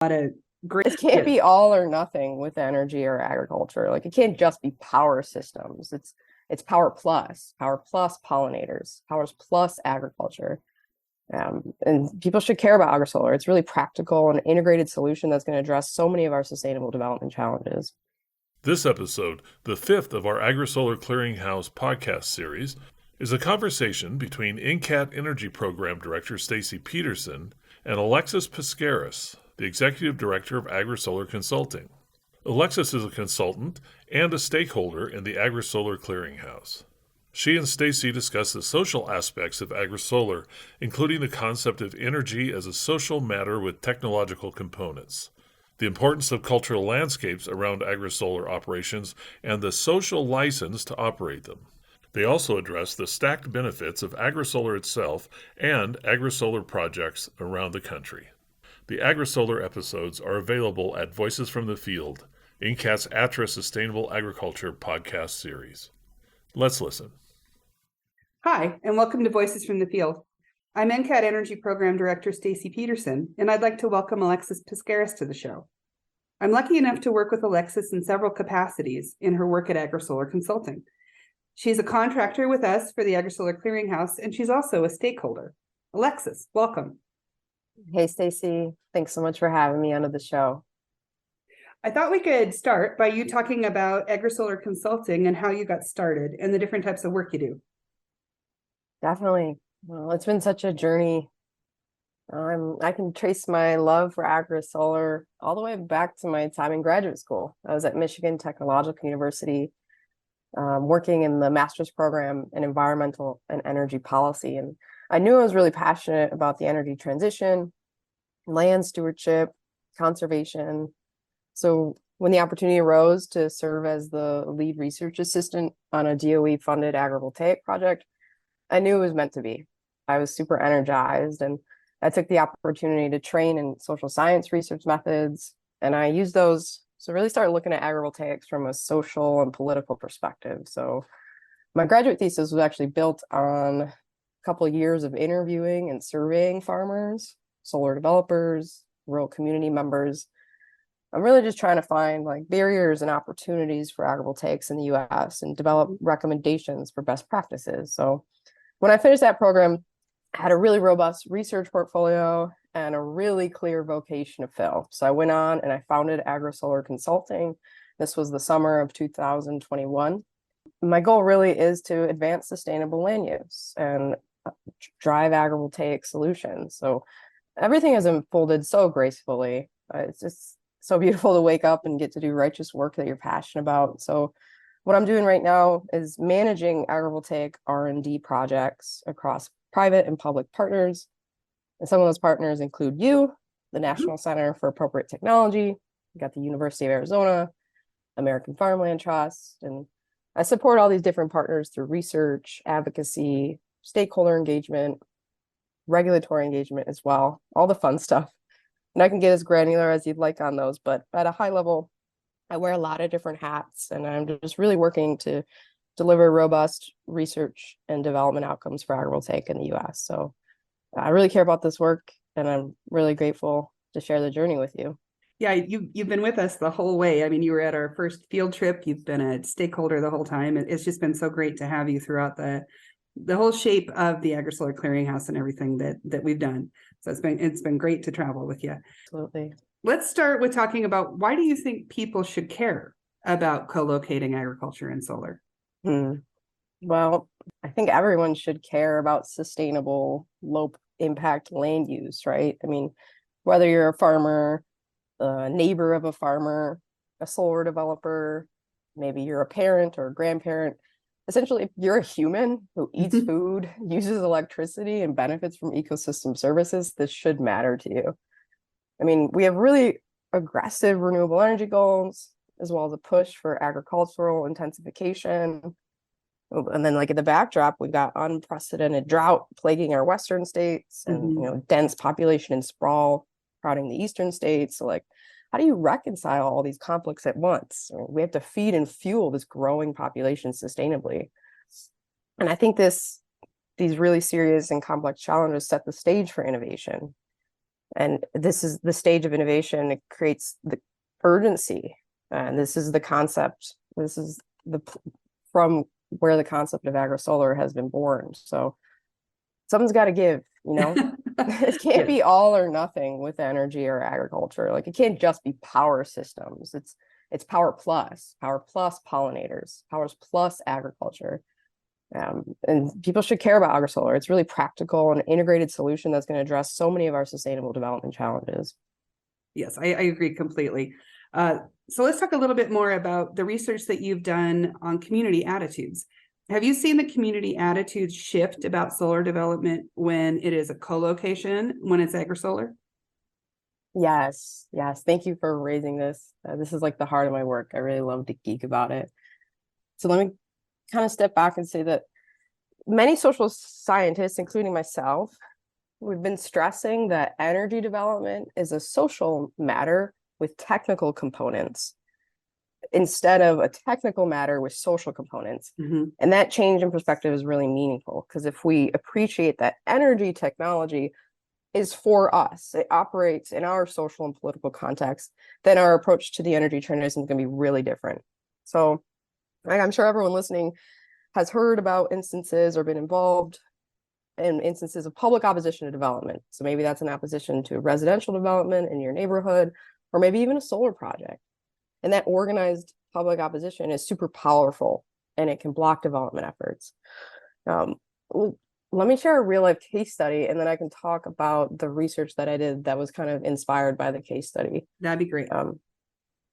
of great. It can't be all or nothing with energy or agriculture. Like it can't just be power systems. It's power plus pollinators, powers plus agriculture. And people should care about AgriSolar. It's really practical and integrated solution that's going to address so many of our sustainable development challenges. This episode, the fifth of our AgriSolar Clearinghouse podcast series, is a conversation between NCAT Energy Program Director Stacie Peterson and Alexis Pascaris, the Executive Director of AgriSolar Consulting. Alexis is a consultant and a stakeholder in the AgriSolar Clearinghouse. She and Stacie discuss the social aspects of AgriSolar, including the concept of energy as a social matter with technological components, the importance of cultural landscapes around AgriSolar operations, and the social license to operate them. They also address the stacked benefits of AgriSolar itself and AgriSolar projects around the country. The AgriSolar episodes are available at Voices from the Field, NCAT's ATTRA'S Sustainable Agriculture podcast series. Let's listen. Hi, and welcome to Voices from the Field. I'm NCAT Energy Program Director Stacie Peterson, and I'd like to welcome Alexis Pascaris to the show. I'm lucky enough to work with Alexis in several capacities in her work at AgriSolar Consulting. She's a contractor with us for the AgriSolar Clearinghouse, and she's also a stakeholder. Alexis, welcome. Hey, Stacie. Thanks so much for having me onto the show. I thought we could start by you talking about AgriSolar Consulting and how you got started and the different types of work you do. Definitely. Well, it's been such a journey. I can trace my love for AgriSolar all the way back to my time in graduate school. I was at Michigan Technological University, working in the master's program in environmental and energy policy. And I knew I was really passionate about the energy transition, land stewardship, conservation. So when the opportunity arose to serve as the lead research assistant on a DOE-funded agrivoltaic project, I knew it was meant to be. I was super energized, and I took the opportunity to train in social science research methods, and I used those to really start looking at agrivoltaics from a social and political perspective. So my graduate thesis was actually built on a couple of years of interviewing and surveying farmers, solar developers, rural community members. I'm really just trying to find barriers and opportunities for agrivoltaics in the US and develop recommendations for best practices. So when I finished that program, I had a really robust research portfolio and a really clear vocation to fill. So I went on and I founded AgriSolar Consulting. This was the summer of 2021. My goal really is to advance sustainable land use and drive agrivoltaic solutions. So everything has unfolded so gracefully. It's just so beautiful to wake up and get to do righteous work that you're passionate about. So what I'm doing right now is managing agrivoltaic R&D projects across private and public partners. And some of those partners include you, the National Center for Appropriate Technology, we got the University of Arizona, American Farmland Trust, and I support all these different partners through research, advocacy, stakeholder engagement, regulatory engagement as well, all the fun stuff. And I can get as granular as you'd like on those, but at a high level, I wear a lot of different hats, and I'm just really working to deliver robust research and development outcomes for agrivoltaic in the US. So I really care about this work, and I'm really grateful to share the journey with you. Yeah, you've been with us the whole way. I mean, you were at our first field trip. You've been a stakeholder the whole time. It's just been so great to have you throughout the whole shape of the AgriSolar Clearinghouse and everything that we've done. So it's been great to travel with you. Absolutely. Let's start with talking about, why do you think people should care about co-locating agriculture and solar? Well, I think everyone should care about sustainable, low impact land use, right? I mean, whether you're a farmer, a neighbor of a farmer, a solar developer, maybe you're a parent or a grandparent, essentially, if you're a human who eats food, uses electricity, and benefits from ecosystem services, this should matter to you. I mean, we have really aggressive renewable energy goals, as well as a push for agricultural intensification. And then in the backdrop, we've got unprecedented drought plaguing our western states and dense population and sprawl crowding the eastern states. So how do you reconcile all these conflicts at once? We have to feed and fuel this growing population sustainably. And I think these really serious and complex challenges set the stage for innovation. And this is the stage of innovation. It creates the urgency. And this is the concept. This is from where the concept of AgriSolar has been born. So someone's got to give, it can't be all or nothing with energy or agriculture. Like, it can't just be power systems. It's power plus pollinators, powers plus agriculture. And people should care about AgriSolar. It's really practical and integrated solution that's going to address so many of our sustainable development challenges. Yes, I agree completely. So let's talk a little bit more about the research that you've done on community attitudes. Have you seen the community attitudes shift about solar development when it is a co-location, when it's AgriSolar? Yes. Thank you for raising this. This is like the heart of my work. I really love to geek about it. So let me kind of step back and say that many social scientists, including myself, we've been stressing that energy development is a social matter with technical components instead of a technical matter with social components. Mm-hmm. And that change in perspective is really meaningful, because if we appreciate that energy technology is for us, it operates in our social and political context, then our approach to the energy transition is going to be really different. So I'm sure everyone listening has heard about instances or been involved in instances of public opposition to development. So maybe that's an opposition to residential development in your neighborhood, or maybe even a solar project. And that organized public opposition is super powerful, and it can block development efforts. Let me share a real life case study, and then I can talk about the research that I did that was kind of inspired by the case study. That'd be great.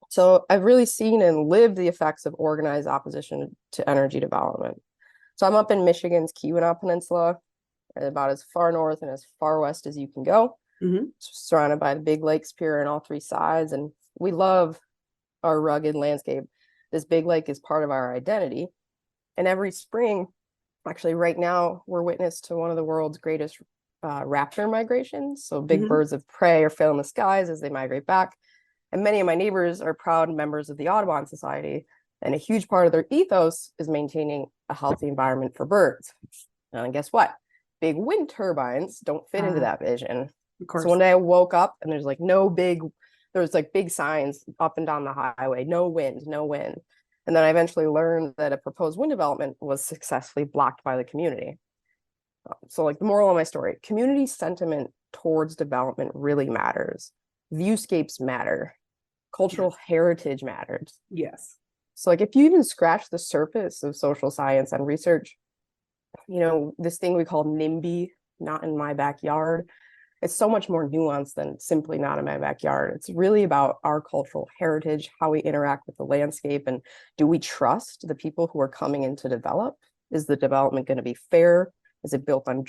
So I've really seen and lived the effects of organized opposition to energy development. So I'm up in Michigan's Keweenaw Peninsula, about as far north and as far west as you can go, surrounded by the big Lake Superior on all three sides. And we love our rugged landscape. This big lake is part of our identity. And every spring, actually right now, we're witness to one of the world's greatest raptor migrations. So big birds of prey are filling the skies as they migrate back. And many of my neighbors are proud members of the Audubon Society. And a huge part of their ethos is maintaining a healthy environment for birds. And guess what? Big wind turbines don't fit into that vision. Of course. So one day I woke up and there's like big signs up and down the highway, no wind. And then I eventually learned that a proposed wind development was successfully blocked by the community. So like the moral of my story, community sentiment towards development really matters. Viewscapes matter. Cultural heritage matters. Yes. So like if you even scratch the surface of social science and research, this thing we call NIMBY, not in my backyard, it's so much more nuanced than simply not in my backyard. It's really about our cultural heritage, how we interact with the landscape, and do we trust the people who are coming in to develop? Is the development going to be fair? Is it built on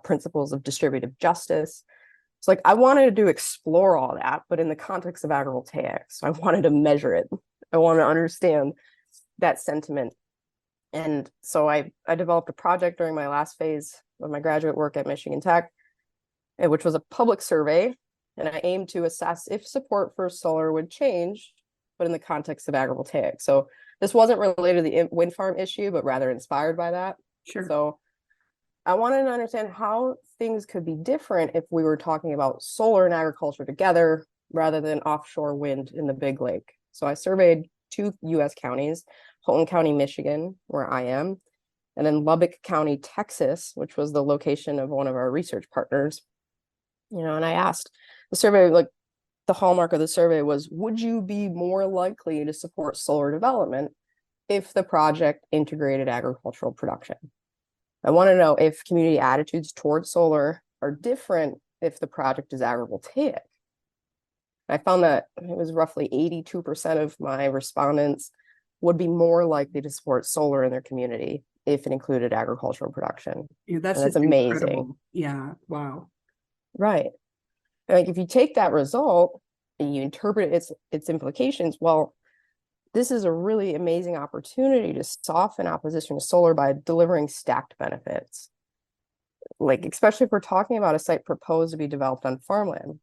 principles of distributive justice? It's like I wanted to explore all that, but in the context of agrivoltaics. So I wanted to measure it. I wanted to understand that sentiment. And so I developed a project during my last phase of my graduate work at Michigan Tech, which was a public survey. And I aimed to assess if support for solar would change, but in the context of agrivoltaics. So this wasn't related to the wind farm issue, but rather inspired by that. Sure. So I wanted to understand how things could be different if we were talking about solar and agriculture together rather than offshore wind in the big lake. So I surveyed 2 U.S. counties, Fulton County, Michigan, where I am, and then Lubbock County, Texas, which was the location of one of our research partners. And I asked the survey, like the hallmark of the survey was, would you be more likely to support solar development if the project integrated agricultural production? I want to know if community attitudes towards solar are different if the project is agrivoltaic. I found that it was roughly 82% of my respondents would be more likely to support solar in their community if it included agricultural production. Yeah, that's amazing. Incredible. Yeah. Wow. Right. Like if you take that result and you interpret its implications, well, this is a really amazing opportunity to soften opposition to solar by delivering stacked benefits. Like, especially if we're talking about a site proposed to be developed on farmland,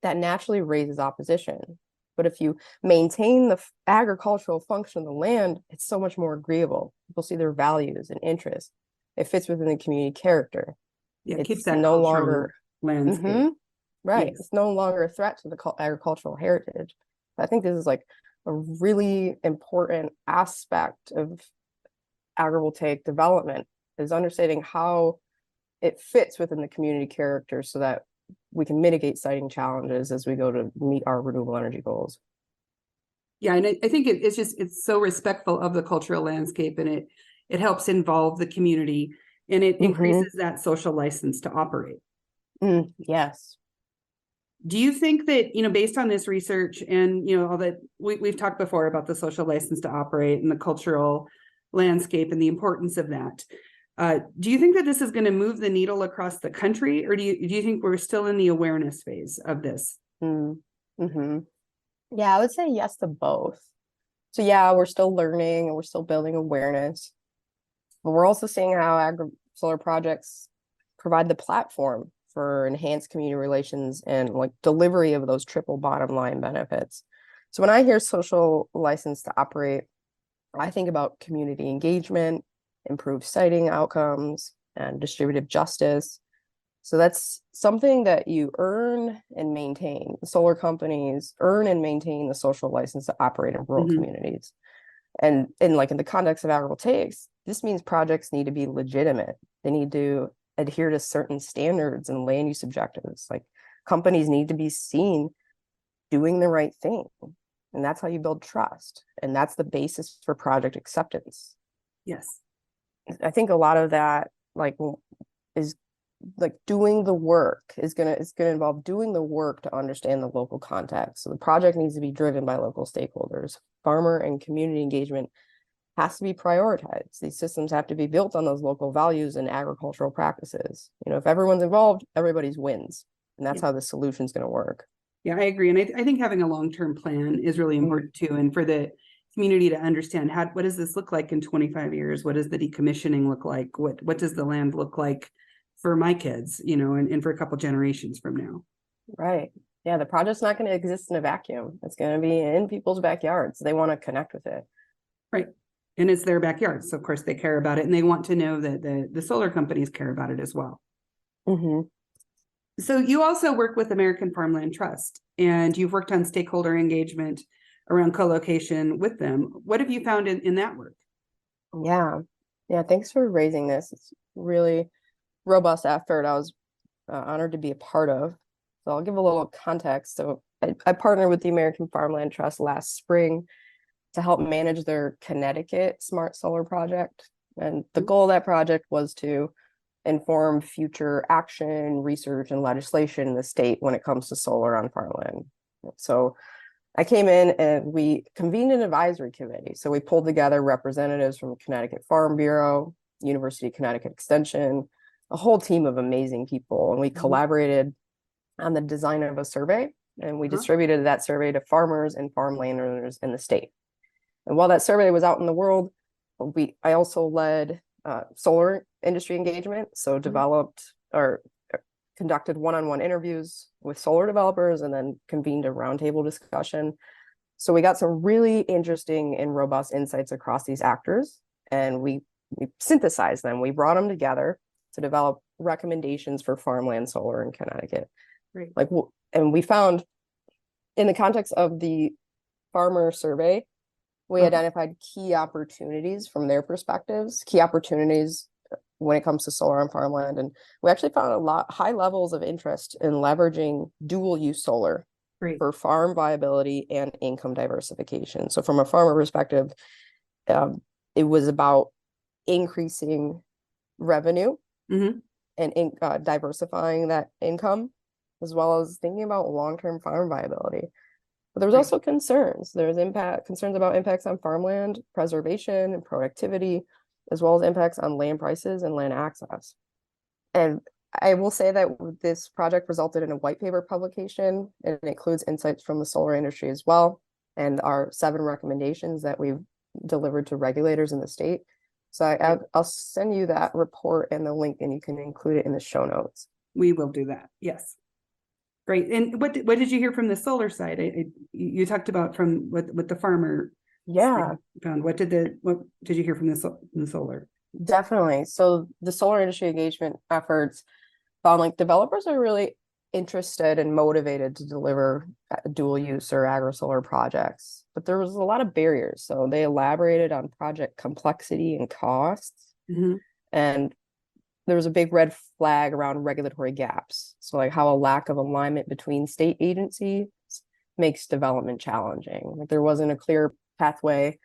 that naturally raises opposition. But if you maintain the agricultural function of the land, it's so much more agreeable. People see their values and interests. It fits within the community character. Yeah, it keeps It's that no cultural longer landscape. Right. Yes. It's no longer a threat to the agricultural heritage. I think this is like a really important aspect of agrivoltaic development, is understanding how it fits within the community character so that we can mitigate siting challenges as we go to meet our renewable energy goals. Yeah, and I think it's so respectful of the cultural landscape, and it helps involve the community, and it increases that social license to operate. Yes. Do you think that, based on this research and, all that we've talked before about the social license to operate and the cultural landscape and the importance of that, do you think that this is going to move the needle across the country, or do you think we're still in the awareness phase of this? Yeah, I would say yes to both. So yeah, we're still learning and we're still building awareness, but we're also seeing how agri-solar projects provide the platform for enhanced community relations and like delivery of those triple bottom line benefits. So when I hear social license to operate, I think about community engagement, improved siting outcomes, and distributive justice. So that's something that you earn and maintain. The solar companies earn and maintain the social license to operate in rural communities. And in the context of agrivoltaics, this means projects need to be legitimate. They need to adhere to certain standards and land use objectives. Like, companies need to be seen doing the right thing. And that's how you build trust. And that's the basis for project acceptance. Yes. I think a lot of that is doing the work is gonna involve doing the work to understand the local context. So the project needs to be driven by local stakeholders. Farmer and community engagement has to be prioritized. These systems have to be built on those local values and agricultural practices. If everyone's involved, everybody's wins. And that's how the solution's going to work. Yeah, I agree. And I think having a long-term plan is really important too. And for the community to understand what does this look like in 25 years? What does the decommissioning look like? What does the land look like for my kids, and for a couple generations from now? Right. Yeah, the project's not going to exist in a vacuum. It's going to be in people's backyards. They want to connect with it. Right. And it's their backyard. So of course they care about it, and they want to know that the solar companies care about it as well. So you also work with American Farmland Trust, and you've worked on stakeholder engagement around co-location with them. What have you found in that work? Yeah. Thanks for raising this. It's really robust effort I was honored to be a part of. So I'll give a little context. So I partnered with the American Farmland Trust last spring to help manage their Connecticut Smart Solar project. And the goal of that project was to inform future action, research, and legislation in the state when it comes to solar on farmland. So I came in and we convened an advisory committee. So we pulled together representatives from Connecticut Farm Bureau, University of Connecticut Extension, a whole team of amazing people. And we collaborated on the design of a survey, and we distributed that survey to farmers and farm landowners in the state. And while that survey was out in the world, I also led solar industry engagement. So developed or conducted one-on-one interviews with solar developers and then convened a roundtable discussion. So we got some really interesting and robust insights across these actors, and we synthesized them. We brought them together to develop recommendations for farmland solar in Connecticut. Great. And we found, in the context of the farmer survey, we identified key opportunities from their perspectives, key opportunities when it comes to solar on farmland. And we actually found high levels of interest in leveraging dual use solar for farm viability and income diversification. So from a farmer perspective, it was about increasing revenue and diversifying that income, as well as thinking about long-term farm viability. But there was also concerns. There was concerns about impacts on farmland preservation and productivity, as well as impacts on land prices and land access. And I will say that this project resulted in a white paper publication, and it includes insights from the solar industry as well, and our 7 recommendations that we've delivered to regulators in the state. So I'll send you that report and the link, and you can include it in the show notes. We will do that. Yes. Great. And what did you hear from the solar side? You talked about from what the farmer found. What did you hear from the solar? Definitely. So the solar industry engagement efforts found developers are really interested and motivated to deliver dual use or agri-solar projects, but there was a lot of barriers. So they elaborated on project complexity and costs, and there was a big red flag around regulatory gaps. So like how a lack of alignment between state agencies makes development challenging. Like there wasn't a clear pathway,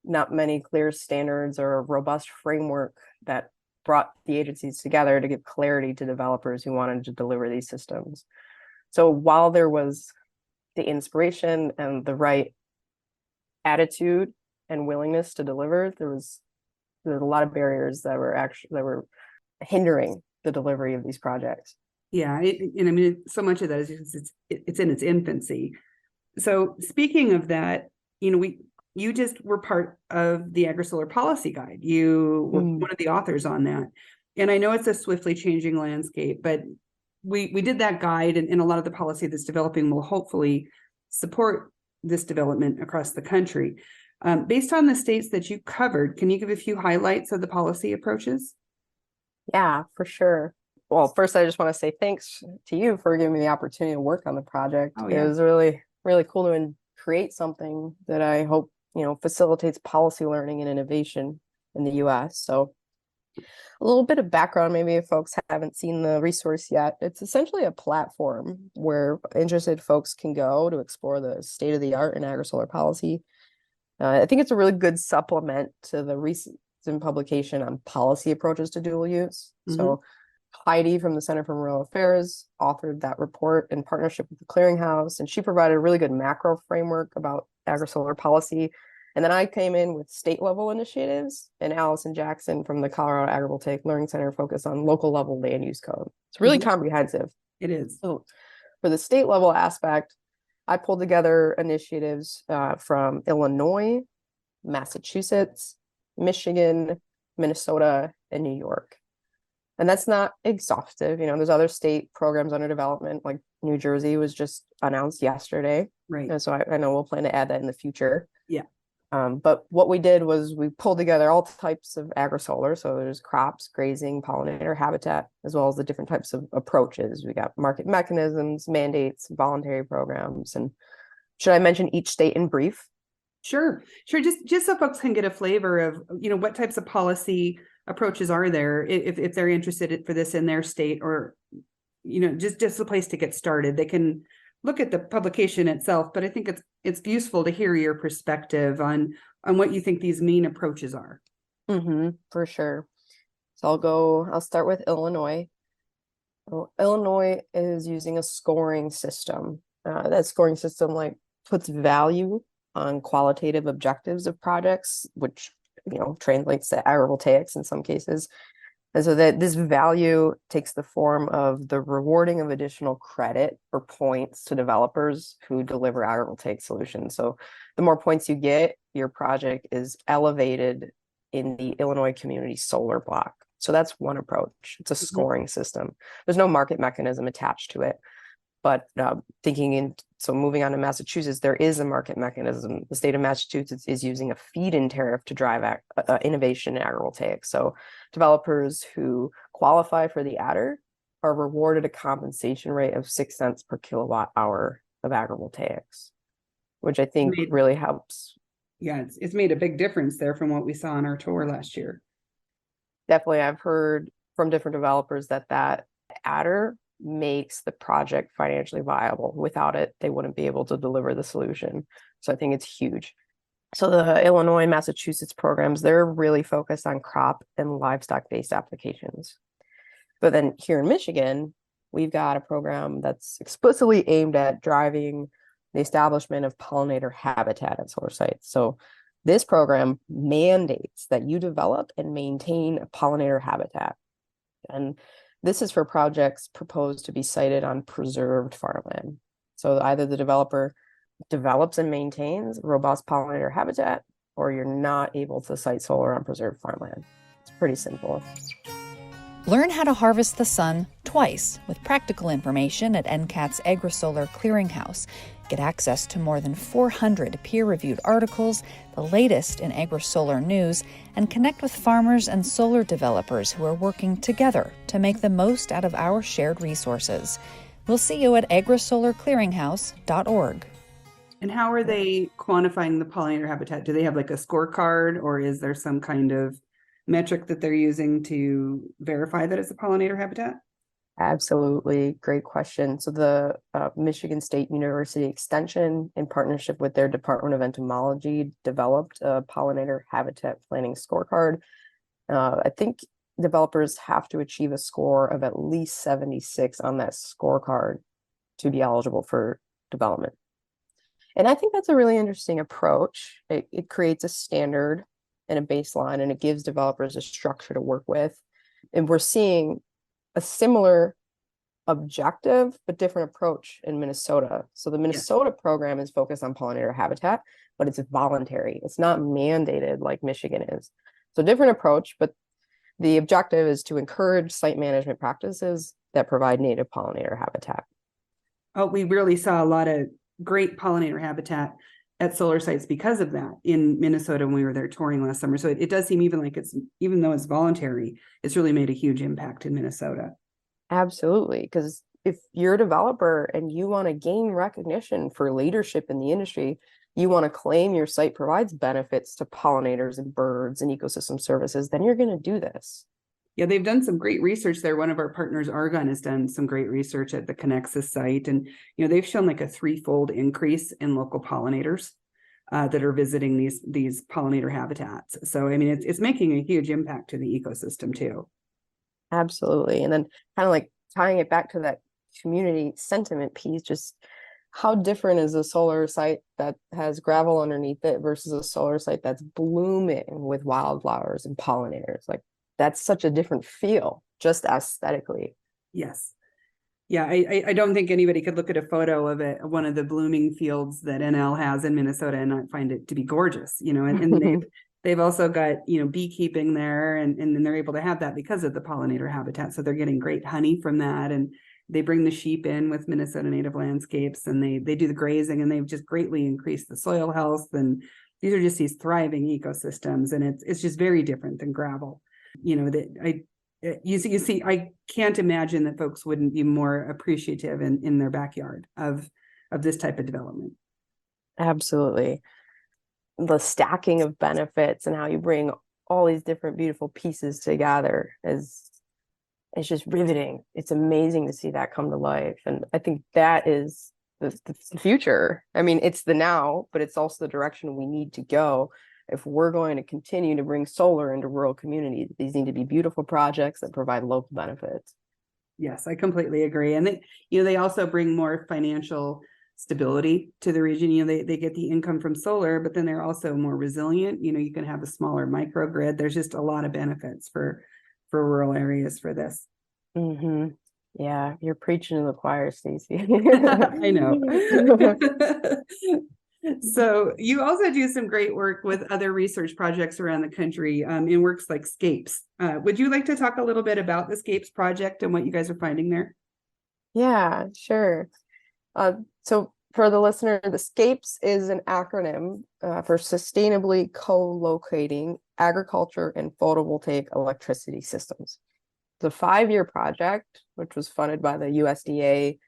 not many clear standards or a robust framework that brought the agencies together to give clarity to developers who wanted to deliver these systems. So while there was the inspiration and the right attitude and willingness to deliver, there's a lot of barriers that were hindering the delivery of these projects. Yeah, and I mean, so much of that is because it's in its infancy. So speaking of that, you just were part of the AgriSolar Policy Guide. You were one of the authors on that. And I know it's a swiftly changing landscape, but we did that guide, and a lot of the policy that's developing will hopefully support this development across the country. Based on the states that you covered, can you give a few highlights of the policy approaches? Yeah, for sure. Well, first, I just want to say thanks to you for giving me the opportunity to work on the project. Oh, yeah. It was really, really cool to create something that I hope facilitates policy learning and innovation in the US. So a little bit of background, maybe if folks haven't seen the resource yet, it's essentially a platform where interested folks can go to explore the state of the art in agri-solar policy. I think it's a really good supplement to the recent publication on policy approaches to dual use. So Heidi from the Center for Rural Affairs authored that report in partnership with the Clearinghouse, and she provided a really good macro framework about agri-solar policy. And then I came in with state level initiatives, and Allison Jackson from the Colorado Agrivoltaic Learning Center focused on local level land use code. It's really comprehensive. It is. So for the state level aspect, I pulled together initiatives from Illinois, Massachusetts, Michigan, Minnesota, and New York. And that's not exhaustive. There's other state programs under development, like New Jersey was just announced yesterday. Right. And so I know we'll plan to add that in the future. Yeah. But what we did was we pulled together all types of agri-solar. So there's crops, grazing, pollinator habitat, as well as the different types of approaches. We got market mechanisms, mandates, voluntary programs. And should I mention each state in brief? Sure. Just so folks can get a flavor of, what types of policy approaches are there if they're interested for this in their state, or, just a place to get started. They can look at the publication itself, but I think it's useful to hear your perspective on what you think these main approaches are. For sure. So I'll start with Illinois. Well, Illinois is using a scoring system. That scoring system puts value on qualitative objectives of projects, which translates to agrivoltaics in some cases. And so that this value takes the form of the rewarding of additional credit or points to developers who deliver agrivoltaic solutions. So the more points you get, your project is elevated in the Illinois Community Solar Block. So that's one approach. It's a scoring system. There's no market mechanism attached to it. But moving on to Massachusetts, there is a market mechanism. The state of Massachusetts is using a feed-in tariff to drive innovation in agrivoltaics. So developers who qualify for the adder are rewarded a compensation rate of 6 cents per kilowatt hour of agrivoltaics, which I think really helps. Yeah, it's made a big difference there from what we saw on our tour last year. Definitely, I've heard from different developers that adder makes the project financially viable. Without it, they wouldn't be able to deliver the solution. So I think it's huge. So the Illinois and Massachusetts programs, they're really focused on crop and livestock-based applications. But then here in Michigan, we've got a program that's explicitly aimed at driving the establishment of pollinator habitat at solar sites. So this program mandates that you develop and maintain a pollinator habitat. And this is for projects proposed to be sited on preserved farmland. So either the developer develops and maintains robust pollinator habitat, or you're not able to site solar on preserved farmland. It's pretty simple. Learn how to harvest the sun twice with practical information at NCAT's AgriSolar Clearinghouse. Get access to more than 400 peer-reviewed articles, the latest in AgriSolar news, and connect with farmers and solar developers who are working together to make the most out of our shared resources. We'll see you at AgriSolarClearinghouse.org. And how are they quantifying the pollinator habitat? Do they have like a scorecard, or is there some kind of metric that they're using to verify that it's a pollinator habitat? Absolutely. Great question. So the Michigan State University Extension, in partnership with their Department of Entomology, developed a pollinator habitat planning scorecard. I think developers have to achieve a score of at least 76 on that scorecard to be eligible for development. And I think that's a really interesting approach. It creates a standard and a baseline, and it gives developers a structure to work with. And we're seeing a similar objective, but different approach in Minnesota. So the Minnesota program is focused on pollinator habitat, but it's voluntary. It's not mandated like Michigan is. So different approach, but the objective is to encourage site management practices that provide native pollinator habitat. Oh, we really saw a lot of great pollinator habitat at solar sites because of that in Minnesota when we were there touring last summer. So it does seem even though it's voluntary, it's really made a huge impact in Minnesota. Absolutely. Because if you're a developer and you want to gain recognition for leadership in the industry, you want to claim your site provides benefits to pollinators and birds and ecosystem services, then you're going to do this. Yeah, they've done some great research there. One of our partners, Argonne, has done some great research at the Connexus site. And, they've shown like a 3-fold increase in local pollinators that are visiting these pollinator habitats. So, I mean, it's making a huge impact to the ecosystem too. Absolutely. And then kind of like tying it back to that community sentiment piece, just how different is a solar site that has gravel underneath it versus a solar site that's blooming with wildflowers and pollinators? Like, that's such a different feel, just aesthetically. Yes. Yeah, I don't think anybody could look at a photo of one of the blooming fields that NL has in Minnesota and not find it to be gorgeous, and they've also got, beekeeping there, and then they're able to have that because of the pollinator habitat. So they're getting great honey from that, and they bring the sheep in with Minnesota Native Landscapes, and they do the grazing, and they've just greatly increased the soil health. And these are just these thriving ecosystems, and it's just very different than gravel. You see, I can't imagine that folks wouldn't be more appreciative in their backyard of this type of development. Absolutely. The stacking of benefits and how you bring all these different beautiful pieces together it's just riveting. It's amazing to see that come to life. And I think that is the future. I mean, it's the now, but it's also the direction we need to go. If we're going to continue to bring solar into rural communities, these need to be beautiful projects that provide local benefits. Yes, I completely agree. And they also bring more financial stability to the region. They get the income from solar, but then they're also more resilient. You can have a smaller microgrid. There's just a lot of benefits for rural areas for this. Mm-hmm. Yeah, you're preaching to the choir, Stacie. I know. So you also do some great work with other research projects around the country in works like SCAPES. Would you like to talk a little bit about the SCAPES project and what you guys are finding there? Yeah, sure. So for the listener, the SCAPES is an acronym for Sustainably Co-locating Agriculture and Photovoltaic Electricity Systems. The 5-year project, which was funded by the USDA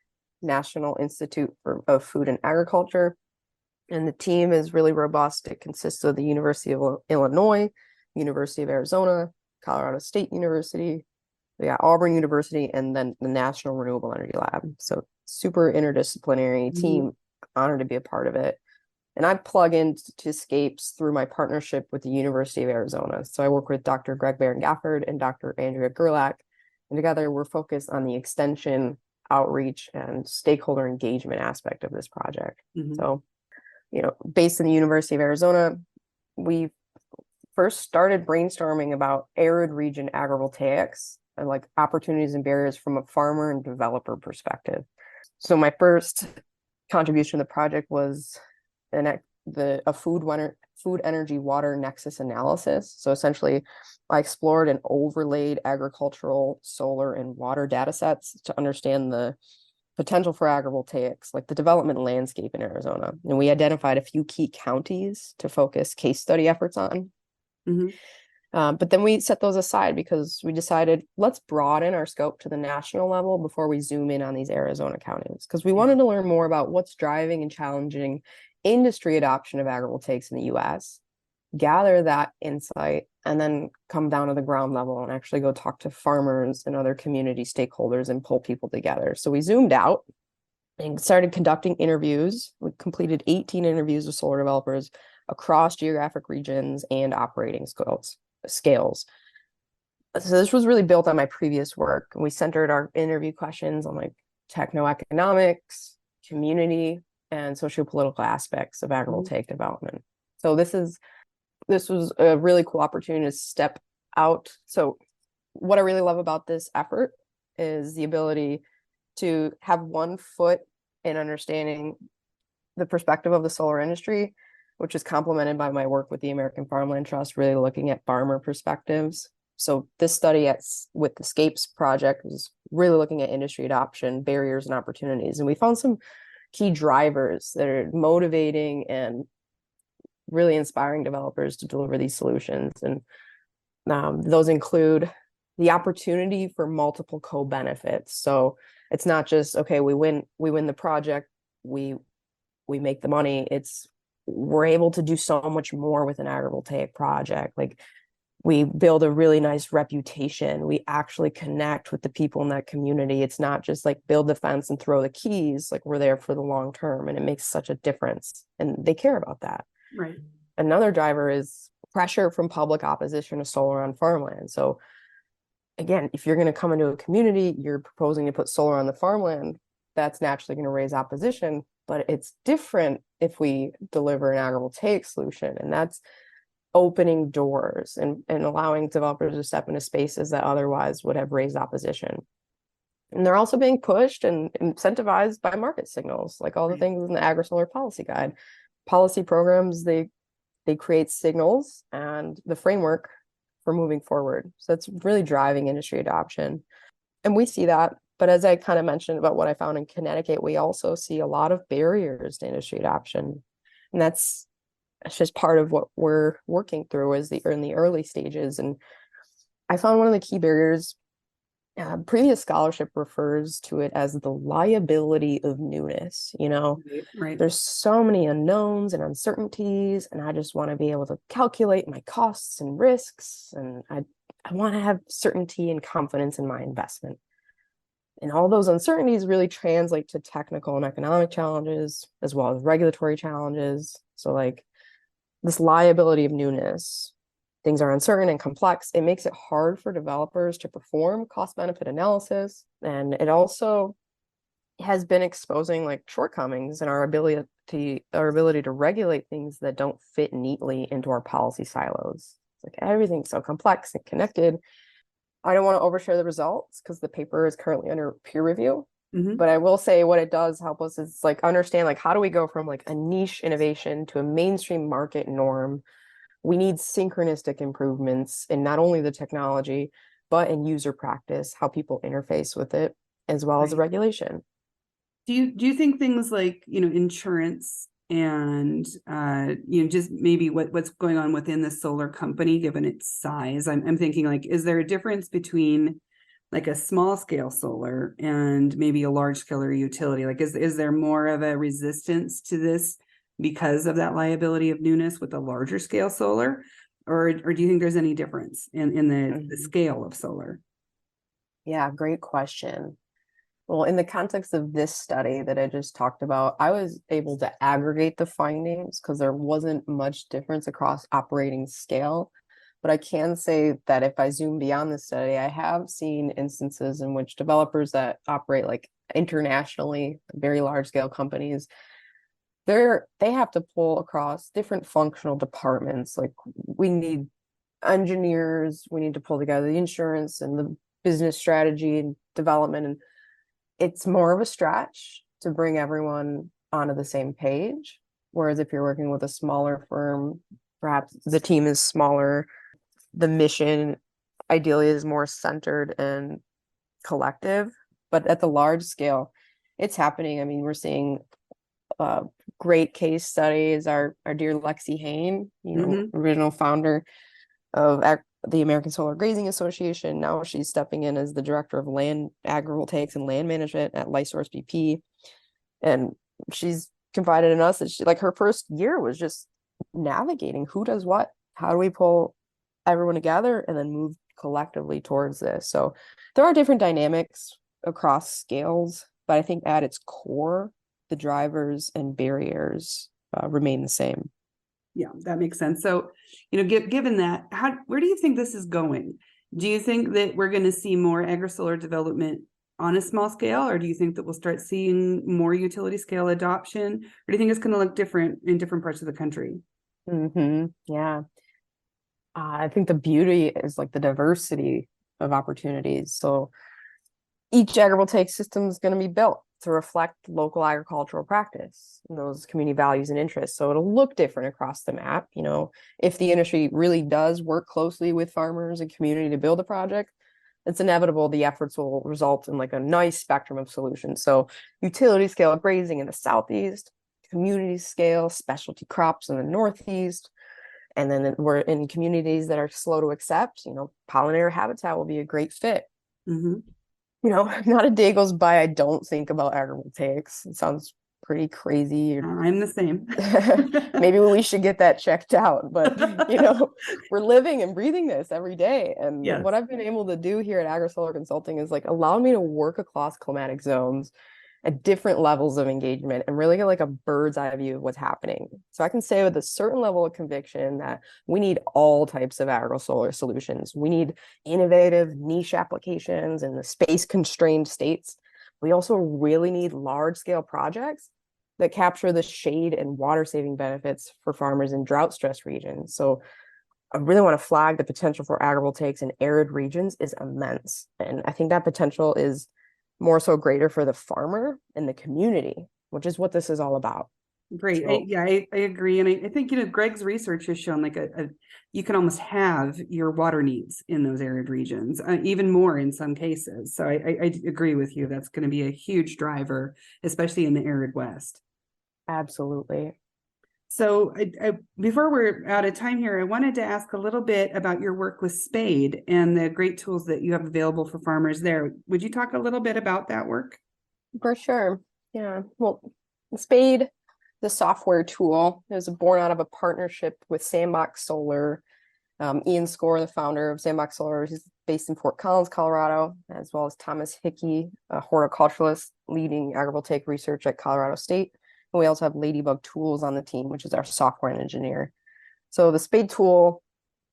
National Institute of Food and Agriculture. And the team is really robust. It consists of the University of Illinois, University of Arizona, Colorado State University, Auburn University, and then the National Renewable Energy Lab. So super interdisciplinary team, honored to be a part of it. And I plug into SCAPES through my partnership with the University of Arizona. So I work with Dr. Greg Barron-Gafford and Dr. Andrea Gerlach. And together we're focused on the extension, outreach, and stakeholder engagement aspect of this project. So based in the University of Arizona, we first started brainstorming about arid region agrivoltaics and like opportunities and barriers from a farmer and developer perspective. So my first contribution to the project was a food energy water nexus analysis. So essentially, I explored and overlaid agricultural, solar, and water data sets to understand the potential for agrivoltaics, like the development landscape in Arizona. And we identified a few key counties to focus case study efforts on. But then we set those aside because we decided let's broaden our scope to the national level before we zoom in on these Arizona counties, because we wanted to learn more about what's driving and challenging industry adoption of agrivoltaics in the US, gather that insight, and then come down to the ground level and actually go talk to farmers and other community stakeholders and pull people together. So we zoomed out and started conducting interviews. We completed 18 interviews with solar developers across geographic regions and operating scales. So this was really built on my previous work. We centered our interview questions on like techno-economics, community, and socio-political aspects of agrivoltaic development. So this was a really cool opportunity to step out. So what I really love about this effort is the ability to have one foot in understanding the perspective of the solar industry, which is complemented by my work with the American Farmland Trust, really looking at farmer perspectives. So this study with the SCAPES project was really looking at industry adoption, barriers, and opportunities. And we found some key drivers that are motivating and really inspiring developers to deliver these solutions. And those include the opportunity for multiple co-benefits. So it's not just, okay, we win the project, we make the money. We're able to do so much more with an agrivoltaic project. Like, we build a really nice reputation. We actually connect with the people in that community. It's not just like build the fence and throw the keys. Like, we're there for the long term, and it makes such a difference. And they care about that. Right. Another driver is pressure from public opposition to solar on farmland. So again, if you're going to come into a community, you're proposing to put solar on the farmland, that's naturally going to raise opposition. But it's different if we deliver an agrivoltaic solution, and that's opening doors and allowing developers to step into spaces that otherwise would have raised opposition. And they're also being pushed and incentivized by market signals, like all the things in the AgriSolar policy guide. Policy programs, they create signals and the framework for moving forward. So that's really driving industry adoption. And we see that. But as I kind of mentioned about what I found in Connecticut, we also see a lot of barriers to industry adoption. And that's just part of what we're working through in the early stages. And I found one of the key barriers, previous scholarship refers to it as the liability of newness. Right. There's so many unknowns and uncertainties, and I just want to be able to calculate my costs and risks. And I want to have certainty and confidence in my investment. And all those uncertainties really translate to technical and economic challenges, as well as regulatory challenges. So like this liability of newness, things are uncertain and complex. It makes it hard for developers to perform cost-benefit analysis. And it also has been exposing like shortcomings in our ability to regulate things that don't fit neatly into our policy silos. It's like everything's so complex and connected. I don't want to overshare the results because the paper is currently under peer review. But I will say what it does help us is like understand like how do we go from like a niche innovation to a mainstream market norm. We need synchronistic improvements in not only the technology, but in user practice, how people interface with it, as well as the regulation. Do you think things like, insurance and, just maybe what's going on within the solar company, given its size? I'm thinking like, is there a difference between like a small scale solar and maybe a large scale or utility? Like, is there more of a resistance to this because of that liability of newness with a larger scale solar? Or do you think there's any difference in the scale of solar? Yeah, great question. Well, in the context of this study that I just talked about, I was able to aggregate the findings because there wasn't much difference across operating scale. But I can say that if I zoom beyond the study, I have seen instances in which developers that operate like internationally, very large scale companies, they have to pull across different functional departments. Like we need engineers, we need to pull together the insurance and the business strategy and development. And it's more of a stretch to bring everyone onto the same page. Whereas if you're working with a smaller firm, perhaps the team is smaller, the mission ideally is more centered and collective. But at the large scale, it's happening. I mean, we're seeing great case studies. Our dear Lexi Hain, original founder of the American Solar Grazing Association. Now she's stepping in as the director of land agrivoltaics and land management at Lightsource BP. And she's confided in us that she, like, her first year was just navigating who does what, how do we pull everyone together and then move collectively towards this. So there are different dynamics across scales, but I think at its core, the drivers and barriers remain the same. Yeah, that makes sense. So, given that, where do you think this is going? Do you think that we're going to see more AgriSolar development on a small scale, or do you think that we'll start seeing more utility scale adoption, or do you think it's going to look different in different parts of the country? Yeah. I think the beauty is like the diversity of opportunities. So each agrivoltaic system is going to be built to reflect local agricultural practice and those community values and interests. So it'll look different across the map. If the industry really does work closely with farmers and community to build a project, it's inevitable the efforts will result in like a nice spectrum of solutions. So utility scale grazing in the Southeast, community scale specialty crops in the Northeast, and then we're in communities that are slow to accept, pollinator habitat will be a great fit. Not a day goes by I don't think about agrivoltaics. It sounds pretty crazy. I'm the same. Maybe we should get that checked out, but we're living and breathing this every day. And Yes. What I've been able to do here at AgriSolar Consulting is like allow me to work across climatic zones at different levels of engagement and really get like a bird's eye view of what's happening. So I can say with a certain level of conviction that we need all types of AgriSolar solutions. We need innovative niche applications in the space constrained states. We also really need large scale projects that capture the shade and water saving benefits for farmers in drought stressed regions. So I really want to flag the potential for agrivoltaics in arid regions is immense. And I think that potential is more so greater for the farmer and the community, which is what this is all about. Great. So, I agree. And I think, Greg's research has shown like you can almost have your water needs in those arid regions, even more in some cases. So I agree with you. That's going to be a huge driver, especially in the arid West. absolutely. So before we're out of time here, I wanted to ask a little bit about your work with Spade and the great tools that you have available for farmers there. Would you talk a little bit about that work? For sure. Yeah. Well, Spade, the software tool, is born out of a partnership with Sandbox Solar. Ian Score, the founder of Sandbox Solar, he's based in Fort Collins, Colorado, as well as Thomas Hickey, a horticulturalist leading agrivoltaic research at Colorado State. And we also have Ladybug Tools on the team, which is our software engineer. So the Spade tool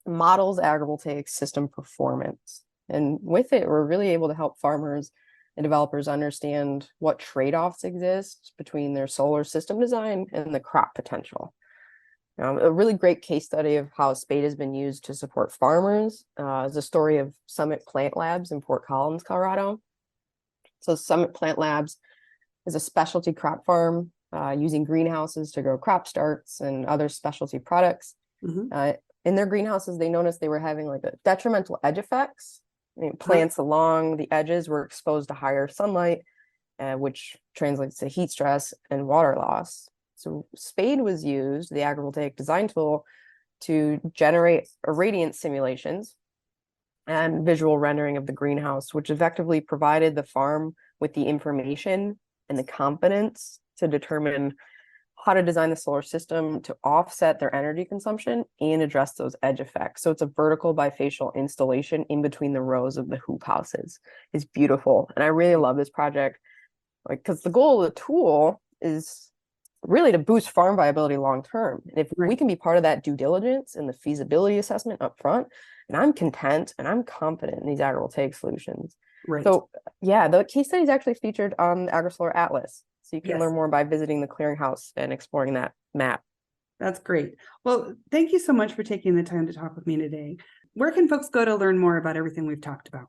models agrivoltaic system performance. And with it, we're really able to help farmers and developers understand what trade-offs exist between their solar system design and the crop potential. A really great case study of how Spade has been used to support farmers is a story of Summit Plant Labs in Fort Collins, Colorado. So Summit Plant Labs is a specialty crop farm using greenhouses to grow crop starts and other specialty products. In their greenhouses, they noticed they were having like a detrimental edge effects. Plants along the edges were exposed to higher sunlight, which translates to heat stress and water loss. So Spade was used, the agrivoltaic design tool, to generate irradiance simulations and visual rendering of the greenhouse, which effectively provided the farm with the information and the confidence to determine how to design the solar system to offset their energy consumption and address those edge effects. So it's a vertical bifacial installation in between the rows of the hoop houses. It's beautiful. And I really love this project, because the goal of the tool is really to boost farm viability long term. And if we can be part of that due diligence and the feasibility assessment up front, and I'm content and I'm confident in these agrivoltaic solutions. Right. So yeah, the case study is actually featured on the AgriSolar Atlas. So you can Yes. learn more by visiting the clearinghouse and exploring that map. That's great. Well, thank you so much for taking the time to talk with me today. Where can folks go to learn more about everything we've talked about?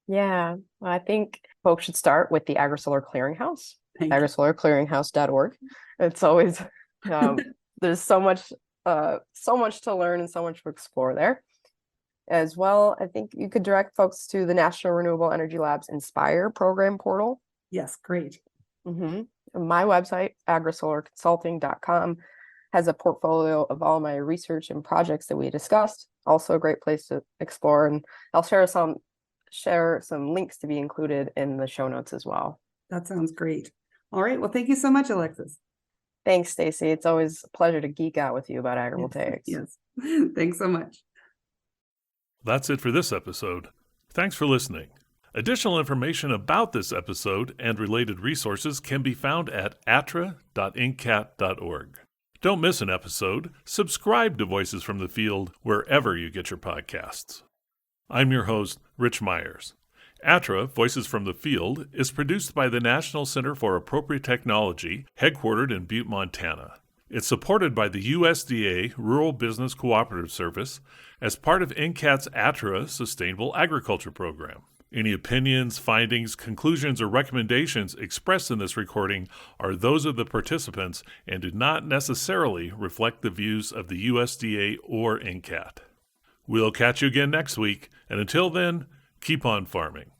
Yeah, I think folks should start with the AgriSolar Clearinghouse, agrisolarclearinghouse.org. It's always, there's so much to learn and so much to explore there. As well, I think you could direct folks to the National Renewable Energy Lab's Inspire program portal. Yes, great. My website, agrisolarconsulting.com, has a portfolio of all my research and projects that we discussed. Also a great place to explore, and I'll share some links to be included in the show notes as well. That sounds great. All right. Well, thank you so much, Alexis. Thanks, Stacie. It's always a pleasure to geek out with you about agrivoltaics. Yes. Thanks so much. That's it for this episode. Thanks for listening. Additional information about this episode and related resources can be found at attra.ncat.org. Don't miss an episode. Subscribe to Voices from the Field wherever you get your podcasts. I'm your host, Rich Myers. ATTRA, Voices from the Field, is produced by the National Center for Appropriate Technology, headquartered in Butte, Montana. It's supported by the USDA Rural Business Cooperative Service as part of NCAT's ATTRA Sustainable Agriculture Program. Any opinions, findings, conclusions, or recommendations expressed in this recording are those of the participants and do not necessarily reflect the views of the USDA or NCAT. We'll catch you again next week, and until then, keep on farming.